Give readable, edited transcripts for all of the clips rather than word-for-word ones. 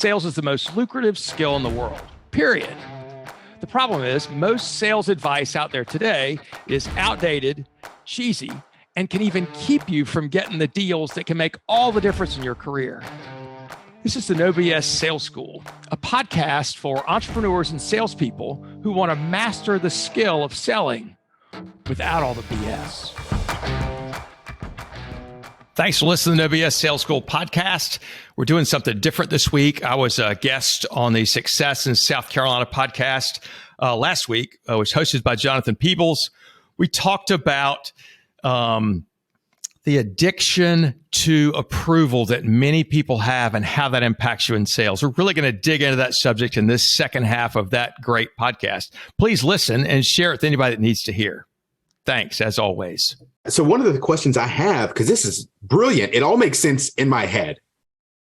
Sales is the most lucrative skill in the world, period. The problem is most sales advice out there today is outdated, cheesy, and can even keep you from getting the deals that can make all the difference in your career. This is the No BS Sales School, a podcast for entrepreneurs and salespeople who want to master the skill of selling without all the BS. Thanks for listening to the No BS Sales School podcast. We're doing something different this week. I was a guest on the Success in South Carolina podcast last week, which was hosted by Jonathan Peeples. We talked about the addiction to approval that many people have and how that impacts you in sales. We're really going to dig into that subject in this second half of that great podcast. Please listen and share it with anybody that needs to hear. Thanks, as always. So one of the questions I have, because this is brilliant, it all makes sense in my head.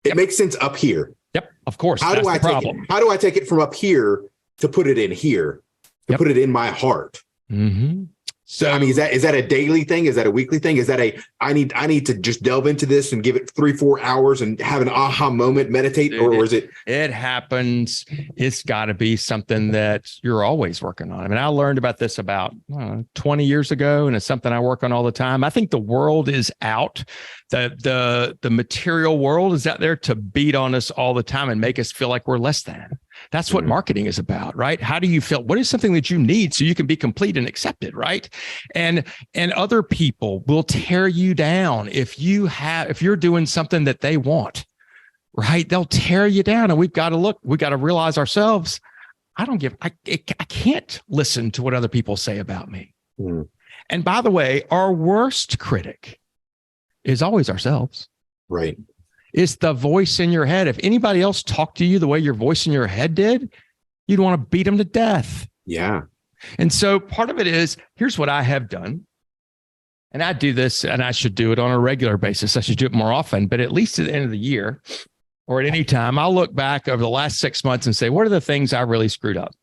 It makes sense up here. Yep, of course. How do I take it from up here to put it in here, to put it in my heart? Mm-hmm. So I mean, is that a daily thing? Is that a weekly thing? Is that I need to just delve into this and give it 3-4 hours and have an aha moment, meditate, or is it? It happens. It's got to be something that you're always working on. I mean, I learned about this about 20 years ago, and it's something I work on all the time. I think the world is out. The material world is out there to beat on us all the time and make us feel like we're less than. That's what marketing is about, right? How do you feel? What is something that you need so you can be complete and accepted, right? And other people will tear you down if you're doing something that they want, right? They'll tear you down, and we've got to realize ourselves. I can't listen to what other people say about me. And by the way, our worst critic is always ourselves. Right. It's the voice in your head. If anybody else talked to you the way your voice in your head did, you'd want to beat them to death. Yeah. And so part of it is, here's what I have done. And I do this, and I should do it on a regular basis. I should do it more often, but at least at the end of the year or at any time, I'll look back over the last 6 months and say, what are the things I really screwed up?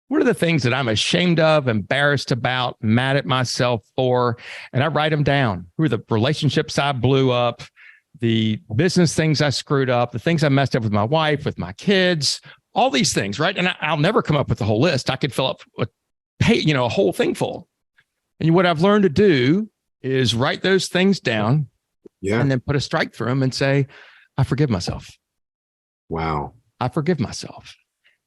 What are the things that I'm ashamed of, embarrassed about, mad at myself for? And I write them down. Who are the relationships I blew up, the business things I screwed up, the things I messed up with my wife, with my kids, all these things, right? And I'll never come up with the whole list. I could fill up a whole thing full. And what I've learned to do is write those things down and then put a strike through them and say, I forgive myself. Wow. I forgive myself,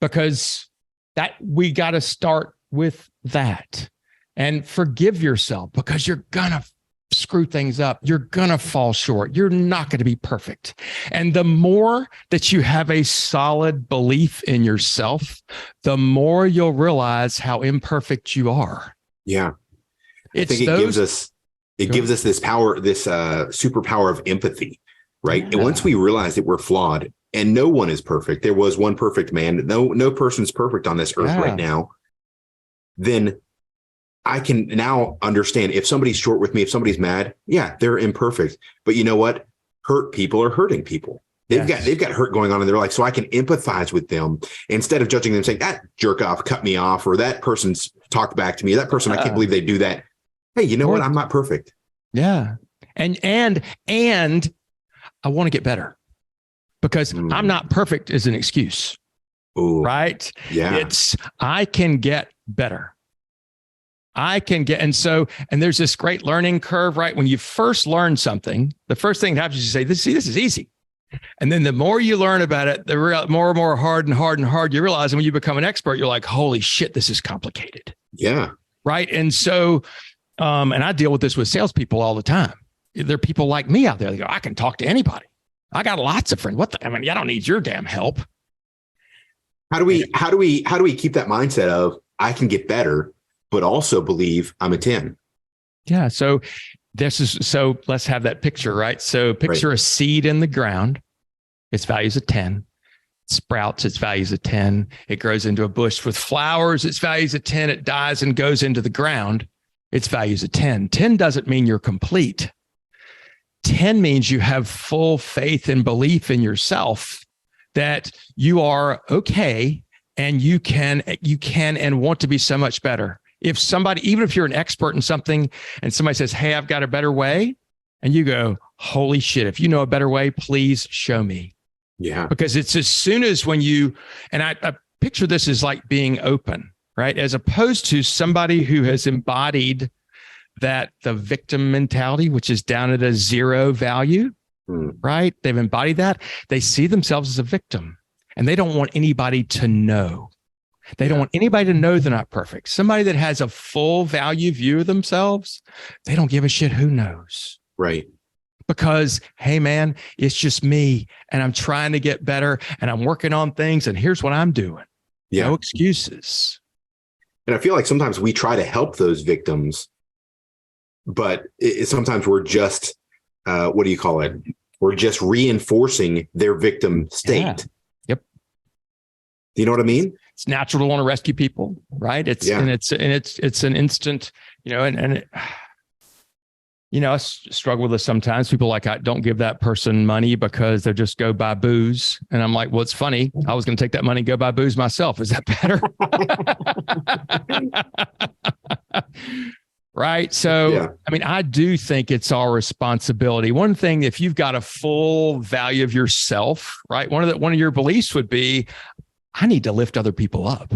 because that we got to start with that and forgive yourself, because you're going to screw things up. You're going to fall short. You're not going to be perfect. And the more that you have a solid belief in yourself, the more you'll realize how imperfect you are. Yeah. I think it gives us this power, this superpower of empathy, right? Yeah. And once we realize that we're flawed and no one is perfect, there was one perfect man, no person's perfect on this earth right now, then I can now understand if somebody's short with me, if somebody's mad, they're imperfect. But you know what? Hurt people are hurting people. They've got hurt going on in their life. So I can empathize with them instead of judging them, saying that jerk off cut me off, or that person's talked back to me. That person, I can't believe they do that. Hey, you know what? I'm not perfect. Yeah. And I want to get better, because I'm not perfect is an excuse. Ooh. Right? Yeah. I can get better. And there's this great learning curve, right? When you first learn something, the first thing that happens is you say, this is easy. And then the more you learn about it, the more and more hard you realize. And when you become an expert, you're like, holy shit, this is complicated. Yeah. Right. And so, and I deal with this with salespeople all the time. There are people like me out there. They go, I can talk to anybody. I got lots of friends. I don't need your damn help. How do we keep that mindset of I can get better, but also believe I'm a 10? Yeah. So let's have that picture, right? So picture a seed in the ground. Its value is a 10. It sprouts, its value is a 10. It grows into a bush with flowers. Its value is a 10. It dies and goes into the ground. Its value is a 10. 10 doesn't mean you're complete. 10 means you have full faith and belief in yourself that you are okay and you can and want to be so much better. If somebody, even if you're an expert in something and somebody says, hey, I've got a better way, and you go, holy shit, if you know a better way, please show me. Yeah. Because it's as soon as when you, and I picture this as like being open, right? As opposed to somebody who has embodied that the victim mentality, which is down at a zero value, right? They've embodied that. They see themselves as a victim and they don't want anybody to know. They don't want anybody to know they're not perfect. Somebody that has a full value view of themselves, they don't give a shit who knows. Right. Because, hey, man, it's just me and I'm trying to get better and I'm working on things and here's what I'm doing. Yeah. No excuses. And I feel like sometimes we try to help those victims, but sometimes we're just, what do you call it? We're just reinforcing their victim state. Yeah. Yep. Do you know what I mean? It's natural to want to rescue people, right? It's an instant, I struggle with this sometimes. People like, I don't give that person money because they just go buy booze. And I'm like, well, it's funny. I was going to take that money and go buy booze myself. Is that better? Right. So, I mean, I do think it's our responsibility. One thing, if you've got a full value of yourself, right? One of your beliefs would be, I need to lift other people up.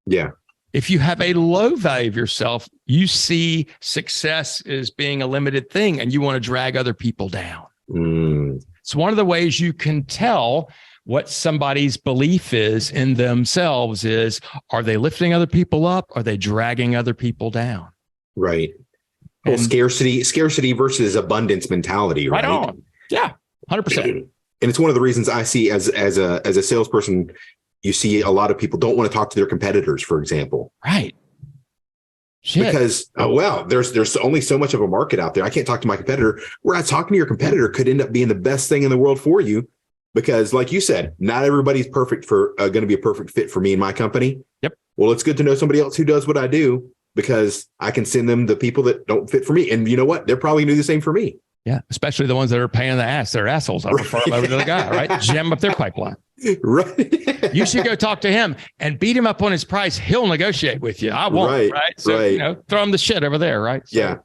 Yeah. If you have a low value of yourself, you see success as being a limited thing and you want to drag other people down. It's one of the ways you can tell what somebody's belief is in themselves is, are they lifting other people up? Are they dragging other people down? Right. Well, scarcity versus abundance mentality. Right on. Yeah. 100%. And it's one of the reasons I see as a salesperson, you see a lot of people don't want to talk to their competitors, for example. Right. Shit. Because, there's only so much of a market out there. I can't talk to my competitor. Whereas talking to your competitor could end up being the best thing in the world for you. Because like you said, not everybody's perfect for going to be a perfect fit for me and my company. Yep. Well, it's good to know somebody else who does what I do because I can send them the people that don't fit for me. And you know what? They're probably going to do the same for me. Yeah. Especially the ones that are paying the ass. They're assholes. I prefer them over to the guy, right? Jam up their pipeline. Right. You should go talk to him and beat him up on his price. He'll negotiate with you. I won't. Right. So, throw him the shit over there. Right. So, yeah.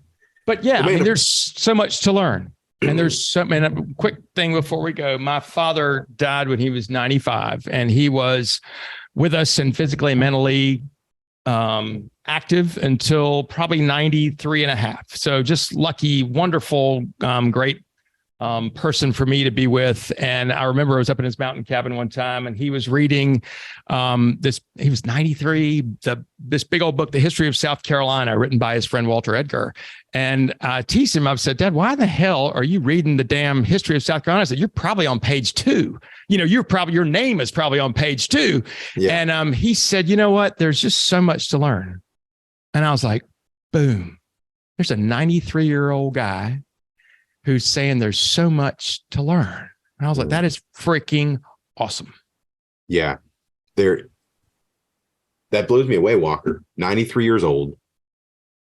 But yeah, I mean, there's so much to learn. And there's a quick thing before we go. My father died when he was 95 and he was with us and physically and mentally active until probably 93 and a half. So just lucky, wonderful, great person for me to be with. And I remember I was up in his mountain cabin one time and he was reading he was 93, this big old book, The History of South Carolina, written by his friend Walter Edgar. And I teased him. I've said, Dad, why the hell are you reading the damn history of South Carolina? I said, you're probably on page 2. Your name is probably on page 2. Yeah. And he said, you know what? There's just so much to learn. And I was like, boom, there's a 93-year-old guy who's saying there's so much to learn. And I was like, that is freaking awesome. Yeah. That blows me away, Walker. 93 years old.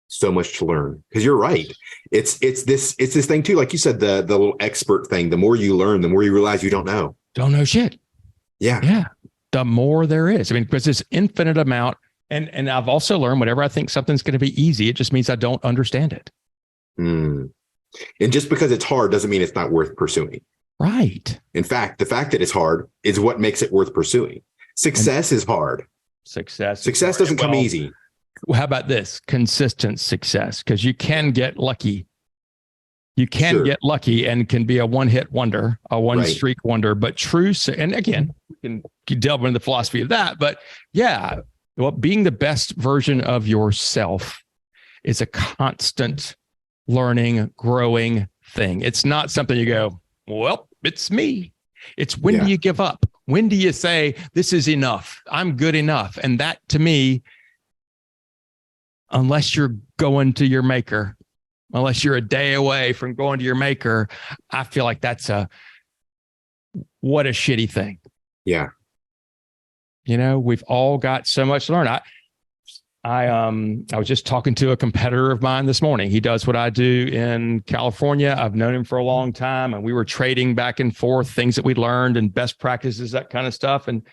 So much to learn. Because you're right. It's this thing too. Like you said, the little expert thing. The more you learn, the more you realize you don't know. Don't know shit. Yeah. Yeah. The more there is. I mean, because there's infinite amount. And I've also learned whenever I think something's going to be easy, it just means I don't understand it. And just because it's hard doesn't mean it's not worth pursuing. Right. In fact, the fact that it's hard is what makes it worth pursuing. Success is hard. Success doesn't come easy. How about this? Consistent success, because you can get lucky. You can get lucky and can be a one-hit wonder, a one-streak wonder. But and again, we can delve into the philosophy of that. But yeah, well, being the best version of yourself is a constant learning, growing thing. It's not something you go, well, it's me. It's when do you give up? When do you say, this is enough? I'm good enough. And that to me, unless you're going to your maker, unless you're a day away from going to your maker, I feel like what a shitty thing. Yeah. We've all got so much to learn. I was just talking to a competitor of mine this morning. He does what I do in California. I've known him for a long time, and we were trading back and forth things that we learned and best practices, that kind of stuff. And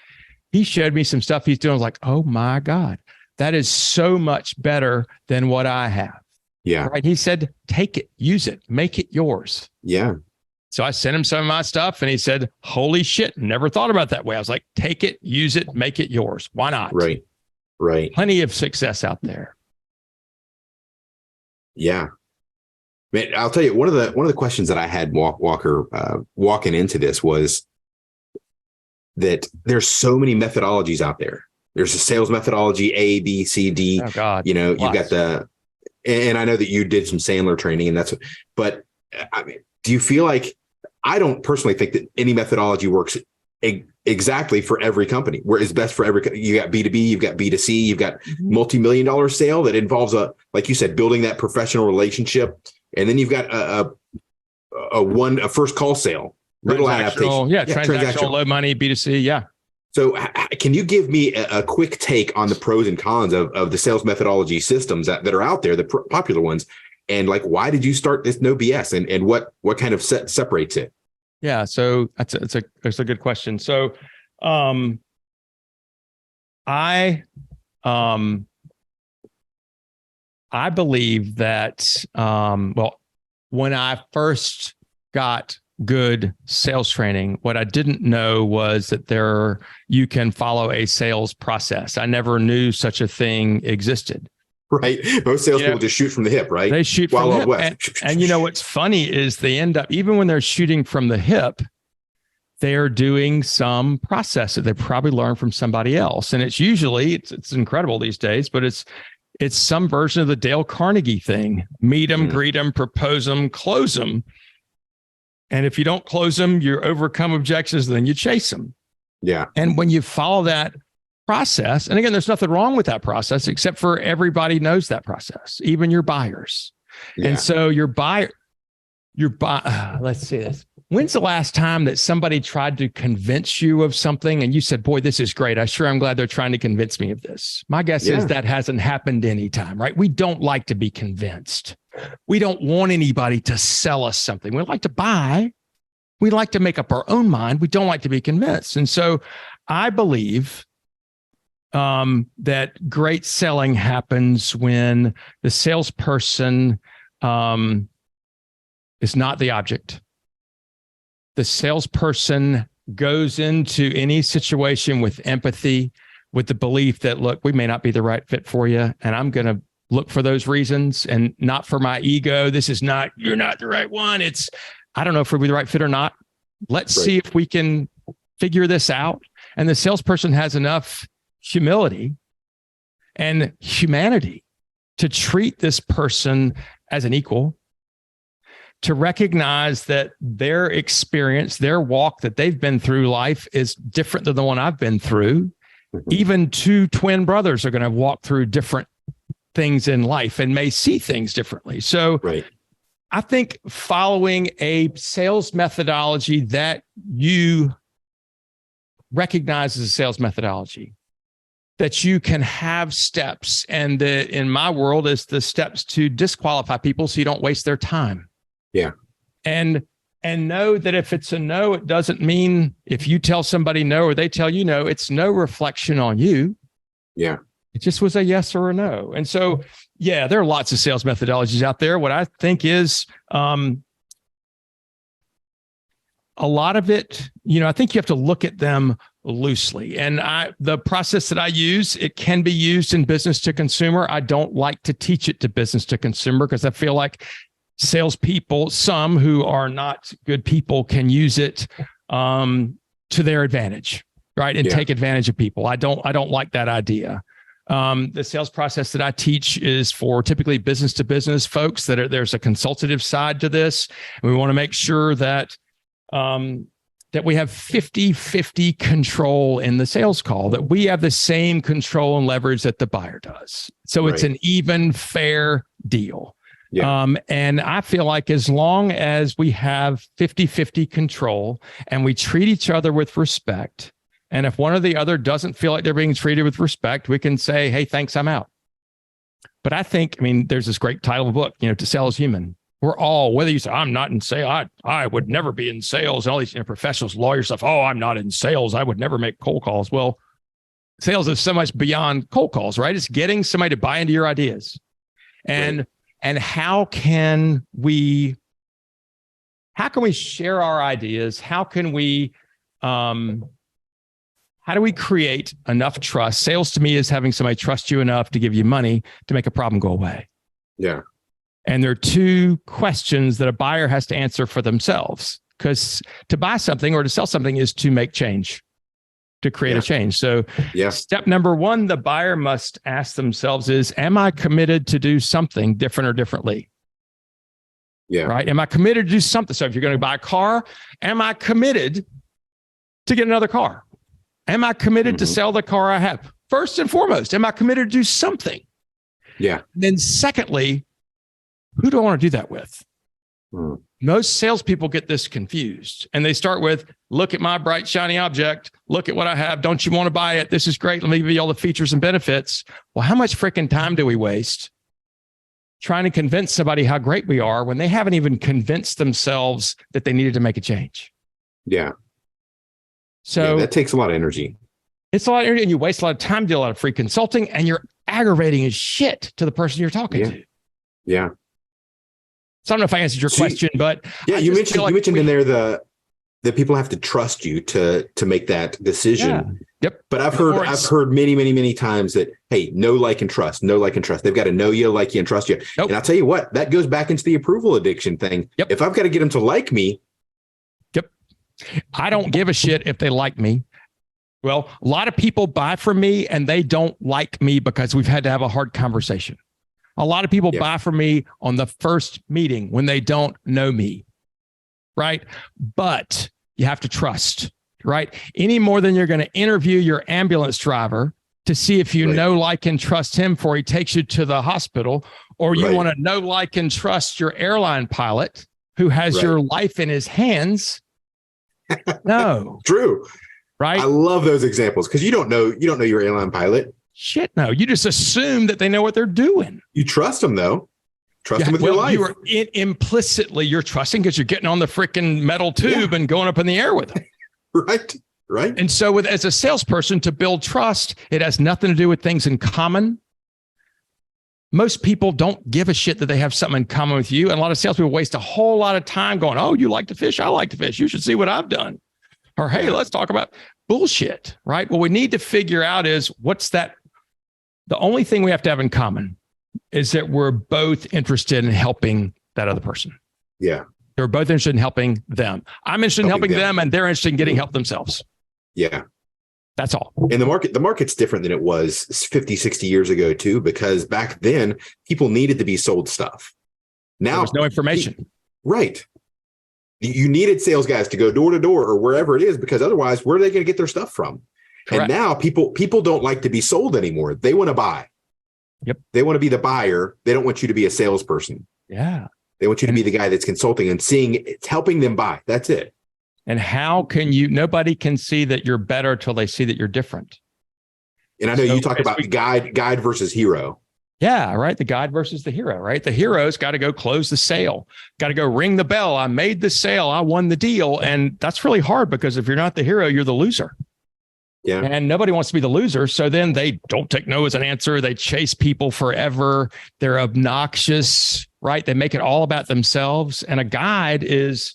he showed me some stuff he's doing. I was like, oh my God, that is so much better than what I have. Yeah. Right. He said, take it, use it, make it yours. Yeah. So I sent him some of my stuff and he said, holy shit, never thought about it that way. I was like, take it, use it, make it yours. Why not? Right. Plenty of success out there. Yeah. Man, I'll tell you, one of the questions that I had Walker walking into this was that there's so many methodologies out there. There's a sales methodology, A, B, C, D. Oh God. You know, you've got and I know that you did some Sandler training and but I mean, do you feel like, I don't personally think that any methodology works exactly for every company, where it's best for every, you got B2B, you've got B2C, you've got multi-million-dollar sale that involves like you said, building that professional relationship. And then you've got a first call sale, little adaptation. Yeah. Transactional, low money, B2C. Yeah. So can you give me a quick take on the pros and cons of the sales methodology systems that are out there, the popular ones? And like, why did you start this No BS, and what kind of separates it? Yeah. So that's a good question. So, I believe that, when I first got good sales training, what I didn't know was that you can follow a sales process. I never knew such a thing existed. Right. Most salespeople just shoot from the hip, right? They shoot from the hip. And you know, what's funny is they end up, even when they're shooting from the hip, they're doing some process that they probably learned from somebody else. And it's usually, it's incredible these days, but it's some version of the Dale Carnegie thing. Meet them, greet them, propose them, close them. And if you don't close them, you overcome objections, then you chase them. Yeah. And when you follow that process, and again, there's nothing wrong with that process, except for everybody knows that process, even your buyers. Yeah. And so let's see this. When's the last time that somebody tried to convince you of something and you said, boy, this is great. I'm glad they're trying to convince me of this. My guess is that hasn't happened any time, right? We don't like to be convinced. We don't want anybody to sell us something. We like to buy. We like to make up our own mind. We don't like to be convinced. And so I believe that great selling happens when the salesperson is not the object. The salesperson goes into any situation with empathy, with the belief that, look, we may not be the right fit for you, and I'm going to look for those reasons, and not for my ego. You're not the right one. I don't know if we'll be the right fit or not. Let's see if we can figure this out. And the salesperson has enough humility and humanity to treat this person as an equal, to recognize that their experience, their walk that they've been through life is different than the one I've been through. Even two twin brothers are going to walk through different things in life and may see things differently. So I think following a sales methodology that you recognize as a sales methodology, that you can have steps, and in my world is the steps to disqualify people so you don't waste their time. Yeah. And know that if it's a no, it doesn't mean if you tell somebody no or they tell you no, it's no reflection on you. Yeah. It just was a yes or a no. And so, yeah, there are lots of sales methodologies out there. What I think is a lot of it, I think you have to look at them loosely. And the process that I use, it can be used in business to consumer. I don't like to teach it to business to consumer because I feel like salespeople, some who are not good people, can use it to their advantage, right? And take advantage of people. I don't like that idea. The sales process that I teach is for typically business to business folks there's a consultative side to this. And we want to make sure that we have 50-50 control in the sales call, that we have the same control and leverage that the buyer does. So it's an even, fair deal. Yeah. And I feel like as long as we have 50-50 control and we treat each other with respect, and if one or the other doesn't feel like they're being treated with respect, we can say, hey, thanks, I'm out. But there's this great title of a book, To Sell is Human. We're all, whether you say, I'm not in sales, I would never be in sales, and all these professionals, lawyers stuff, I'm not in sales, I would never make cold calls. Well, sales is so much beyond cold calls, right? It's getting somebody to buy into your ideas. And how can we how can we share our ideas? How can we, how do we create enough trust? Sales to me is having somebody trust you enough to give you money to make a problem go away. Yeah. And there are two questions that a buyer has to answer for themselves, because to buy something or to sell something is to make change, to create a change. So step number one, the buyer must ask themselves is, am I committed to do something different or differently? Yeah. Right. Am I committed to do something? So if you're going to buy a car, am I committed to get another car? Am I committed to sell the car I have? First and foremost, am I committed to do something? Yeah. And then secondly, who do I want to do that with? Most salespeople get this confused and they start with, look at my bright, shiny object. Look at what I have. Don't you want to buy it? This is great. Let me give you all the features and benefits. Well, how much freaking time do we waste trying to convince somebody how great we are when they haven't even convinced themselves that they needed to make a change? Yeah. So that takes a lot of energy. It's a lot of energy, and you waste a lot of time, do a lot of free consulting, and you're aggravating as shit to the person you're talking to. Yeah. So I don't know if I answered your question, but you mentioned in there the people have to trust you to make that decision. Yeah. Yep. But I've heard many times that, hey, know, like, and trust. Know, like, and trust. They've got to know you, like you, and trust you. Nope. And I'll tell you what, that goes back into the approval addiction thing. Yep. If I've got to get them to like me. Yep. I don't give a shit if they like me. Well, a lot of people buy from me and they don't like me because we've had to have a hard conversation. A lot of people buy from me on the first meeting when they don't know me, right? But you have to trust, right? Any more than you're going to interview your ambulance driver to see if you know, like, and trust him before he takes you to the hospital, or you want to know, like, and trust your airline pilot who has your life in his hands. No. True. Right. I love those examples because you don't know your airline pilot. Shit, no. You just assume that they know what they're doing. You trust them, though. Trust them with your life. Implicitly, you're trusting because you're getting on the freaking metal tube and going up in the air with them. Right. And so as a salesperson, to build trust, it has nothing to do with things in common. Most people don't give a shit that they have something in common with you. And a lot of salespeople waste a whole lot of time going, oh, you like to fish? I like to fish. You should see what I've done. Or, hey, let's talk about bullshit, right? What we need to figure out is what's that. The only thing we have to have in common is that we're both interested in helping that other person. Yeah. They're both interested in helping them. I'm interested in helping them and they're interested in getting help themselves. Yeah. That's all. And the market's different than it was 50, 60 years ago too, because back then people needed to be sold stuff. Now there was no information. Right. You needed sales guys to go door to door or wherever it is, because otherwise, where are they going to get their stuff from? Correct. And now people don't like to be sold anymore. They want to buy. Yep. They want to be the buyer. They don't want you to be a salesperson. Yeah. They want you to be the guy that's consulting and it's helping them buy. That's it. And how can nobody can see that you're better till they see that you're different. And I know you talk about the guide versus hero. Yeah, right. The guide versus the hero, right? The hero's got to go close the sale, got to go ring the bell. I made the sale. I won the deal. And that's really hard because if you're not the hero, you're the loser. Yeah. And nobody wants to be the loser. So then they don't take no as an answer. They chase people forever. They're obnoxious, right? They make it all about themselves. And a guide is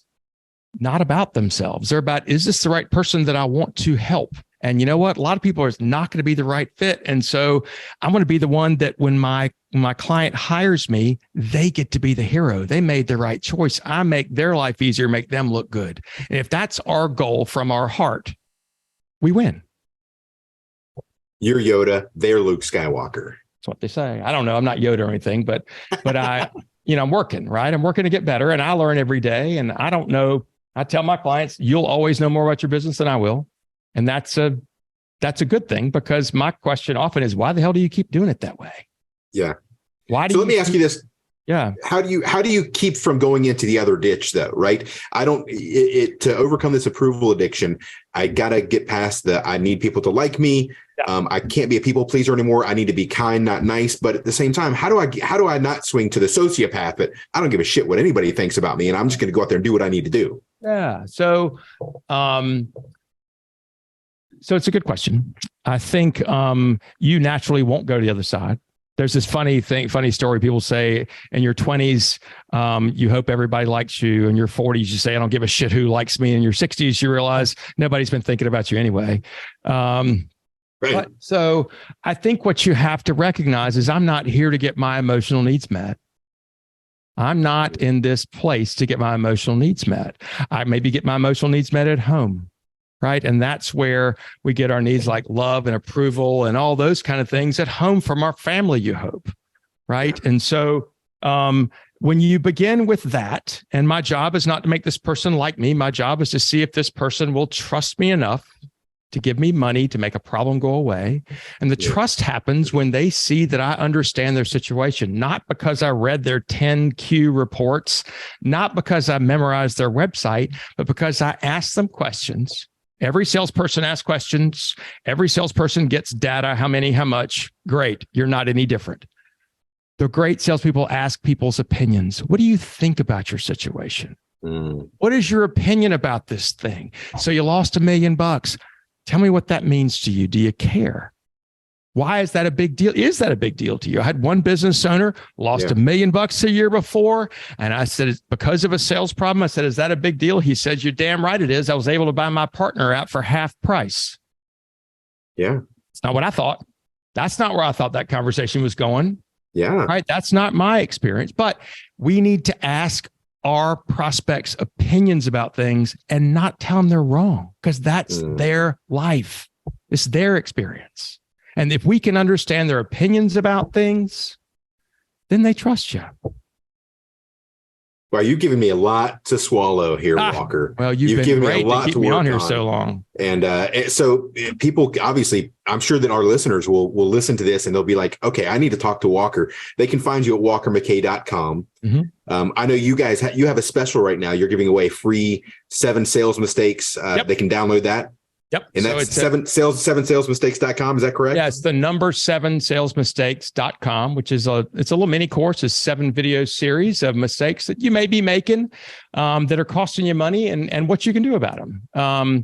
not about themselves. They're about, is this the right person that I want to help? And you know what? A lot of people are not going to be the right fit. And so I'm going to be the one that when my client hires me, they get to be the hero. They made the right choice. I make their life easier, make them look good. And if that's our goal from our heart, we win. You're Yoda. They're Luke Skywalker. That's what they say. I don't know. I'm not Yoda or anything, but I'm working, right? I'm working to get better and I learn every day. And I don't know. I tell my clients, you'll always know more about your business than I will. And that's a good thing because my question often is, why the hell do you keep doing it that way? Yeah. Let me ask you this. Yeah. How do you keep from going into the other ditch though? Right. To overcome this approval addiction, I got to get past I need people to like me. Yeah. I can't be a people pleaser anymore. I need to be kind, not nice. But at the same time, how do I not swing to the sociopath that I don't give a shit what anybody thinks about me and I'm just going to go out there and do what I need to do? Yeah. So it's a good question. I think you naturally won't go to the other side. There's this funny story. People say in your 20s, you hope everybody likes you. In your 40s, you say, I don't give a shit who likes me. In your 60s, you realize nobody's been thinking about you anyway. Right. So I think what you have to recognize is I'm not here to get my emotional needs met. I'm not in this place to get my emotional needs met. I maybe get my emotional needs met at home. Right. And that's where we get our needs like love and approval and all those kind of things at home from our family, you hope. Right. And so when you begin with that, and my job is not to make this person like me, my job is to see if this person will trust me enough to give me money to make a problem go away. And the trust happens when they see that I understand their situation, not because I read their 10Q reports, not because I memorized their website, but because I asked them questions. Every salesperson asks questions. Every salesperson gets data. How many, how much? Great. You're not any different. The great salespeople ask people's opinions. What do you think about your situation? What is your opinion about this thing? So you lost $1 million. Tell me what that means to you. Do you care? Why is that a big deal? Is that a big deal to you? I had one business owner lost $1 million a year before. And I said, it's because of a sales problem. I said, is that a big deal? He said, you're damn right it is. I was able to buy my partner out for half price. Yeah. It's not what I thought. That's not where I thought that conversation was going. Yeah. Right. That's not my experience, but we need to ask our prospects opinions about things and not tell them they're wrong, because that's their life. It's their experience. And if we can understand their opinions about things, then they trust you. Well, you've given me a lot to swallow here, Walker. Well, you've given me a lot to keep me on here so long. And so people, obviously, I'm sure that our listeners will listen to this and they'll be like, okay, I need to talk to Walker. They can find you at walkermckay.com. I know you guys, you have a special right now. You're giving away free 7 sales mistakes. They can download that. Yep. And that's 7salesmistakes.com. Is that correct? Yeah, it's the number 7salesmistakes.com, which is it's a little mini course, a 7 video series of mistakes that you may be making that are costing you money and what you can do about them. I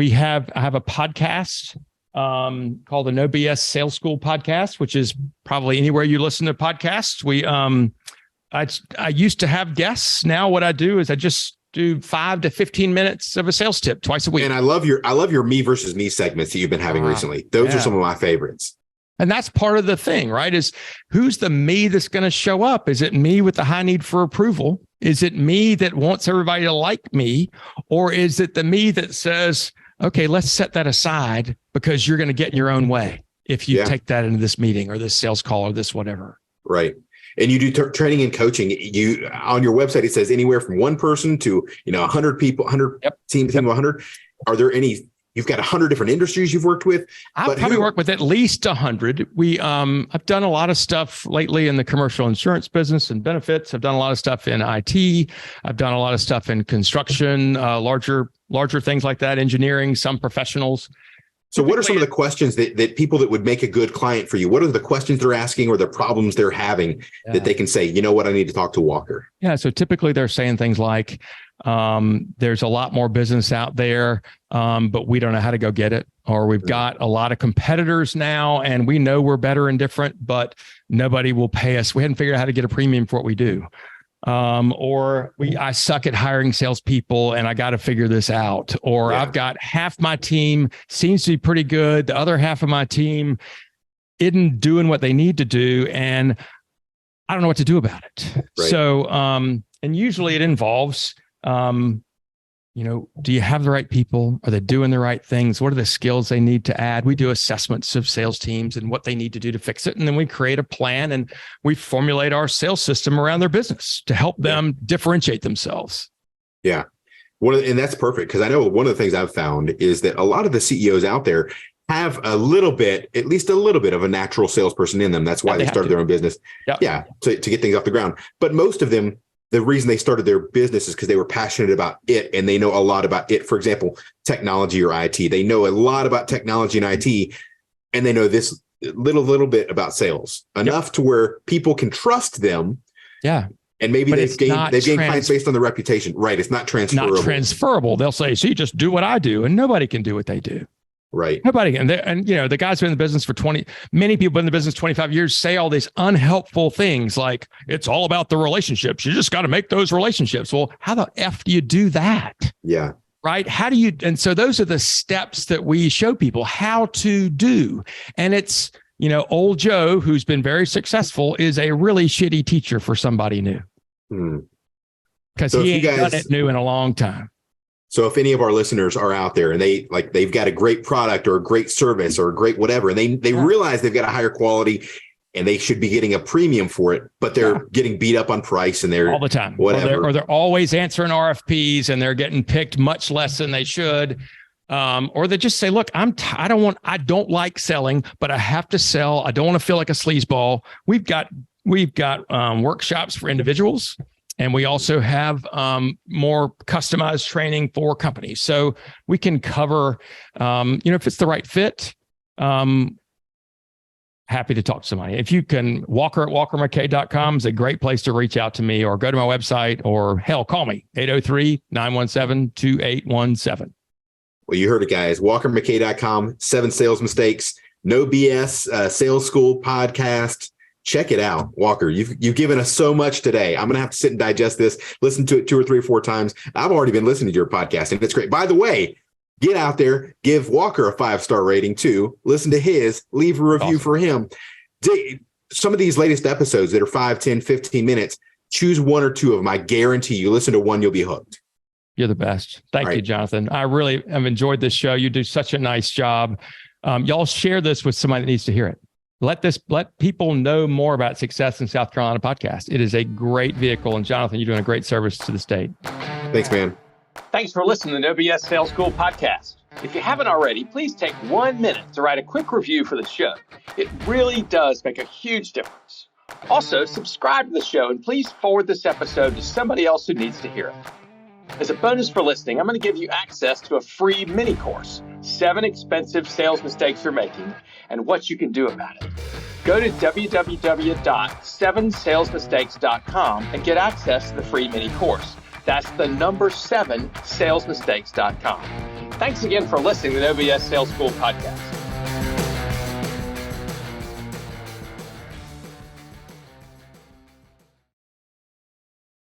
have a podcast called the No BS Sales School podcast, which is probably anywhere you listen to podcasts. I used to have guests. Now what I do is I just do 5 to 15 minutes of a sales tip twice a week. And I love your me versus me segments that you've been having recently. Those are some of my favorites. And that's part of the thing, right? Is who's the me that's going to show up? Is it me with the high need for approval? Is it me that wants everybody to like me? Or is it the me that says, okay, let's set that aside because you're going to get in your own way if you take that into this meeting or this sales call or this whatever. Right. And you do training and coaching. You on your website, it says anywhere from 1 person to 100 people, 100 team of 100. Are there any? You've got 100 different industries you've worked with. I've probably worked with at least 100. I've done a lot of stuff lately in the commercial insurance business and benefits. I've done a lot of stuff in IT. I've done a lot of stuff in construction, larger things like that, engineering, some professionals. So what are some of the questions that people that would make a good client for you? What are the questions they're asking or the problems they're having that they can say, you know what, I need to talk to Walker? Yeah. So typically they're saying things like, there's a lot more business out there, but we don't know how to go get it. Or we've got a lot of competitors now and we know we're better and different, but nobody will pay us. We hadn't figured out how to get a premium for what we do. I suck at hiring salespeople and I got to figure this out. Or I've got half my team seems to be pretty good. The other half of my team isn't doing what they need to do. And I don't know what to do about it. Right. So, and usually it involves, do you have the right people? Are they doing the right things? What are the skills they need to add? We do assessments of sales teams and what they need to do to fix it. And then we create a plan and we formulate our sales system around their business to help them differentiate themselves. Yeah. And that's perfect. Because I know one of the things I've found is that a lot of the CEOs out there have at least a little bit of a natural salesperson in them. That's why they started their own business. To get things off the ground. But most of them, the reason they started their business is because they were passionate about it and they know a lot about it. For example, technology or IT. They know a lot about technology and IT, and they know this little bit about sales, enough to where people can trust them. Yeah. And maybe they've gained clients based on the reputation. Right. It's not transferable. They'll say, see, just do what I do. And nobody can do what they do. Right. Nobody. And you know, the guys who are in the business for many people in the business 25 years say all these unhelpful things like, it's all about the relationships. You just got to make those relationships. Well, how the F do you do that? Yeah. Right. How do you? And so those are the steps that we show people how to do. And it's, you know, old Joe, who's been very successful, is a really shitty teacher for somebody new. Because he ain't done it new in a long time. So if any of our listeners are out there and they've got a great product or a great service or a great whatever, and they realize they've got a higher quality and they should be getting a premium for it, but they're getting beat up on price and they're all the time, whatever. Or they're always answering RFPs and they're getting picked much less than they should. Or they just say, look, I don't like selling, but I have to sell. I don't want to feel like a sleazeball. We've got workshops for individuals. And we also have more customized training for companies. So we can cover, if it's the right fit, happy to talk to somebody. If you can, Walker at walkermckay.com is a great place to reach out to me, or go to my website, or hell, call me, 803-917-2817. Well, you heard it, guys. WalkerMcKay.com, 7 sales mistakes, no BS, sales school podcast. Check it out. Walker, you've given us so much today. I'm going to have to sit and digest this, listen to it 2 or 3 or 4 times. I've already been listening to your podcast, and it's great. By the way, get out there, give Walker a 5-star rating too. Listen to his, leave a review for him. Some of these latest episodes that are 5, 10, 15 minutes, choose 1 or 2 of them. I guarantee you, listen to one, you'll be hooked. You're the best. Thank you, Jonathan. I really have enjoyed this show. You do such a nice job. Y'all share this with somebody that needs to hear it. Let people know more about Success in South Carolina podcast. It is a great vehicle. And Jonathan, you're doing a great service to the state. Thanks, man. Thanks for listening to the No BS Sales School podcast. If you haven't already, please take 1 minute to write a quick review for the show. It really does make a huge difference. Also, subscribe to the show and please forward this episode to somebody else who needs to hear it. As a bonus for listening, I'm going to give you access to a free mini course, 7 expensive sales mistakes you're making and what you can do about it. Go to www.7salesmistakes.com and get access to the free mini course. That's the number 7salesmistakes.com. Thanks again for listening to the No BS Sales School podcast.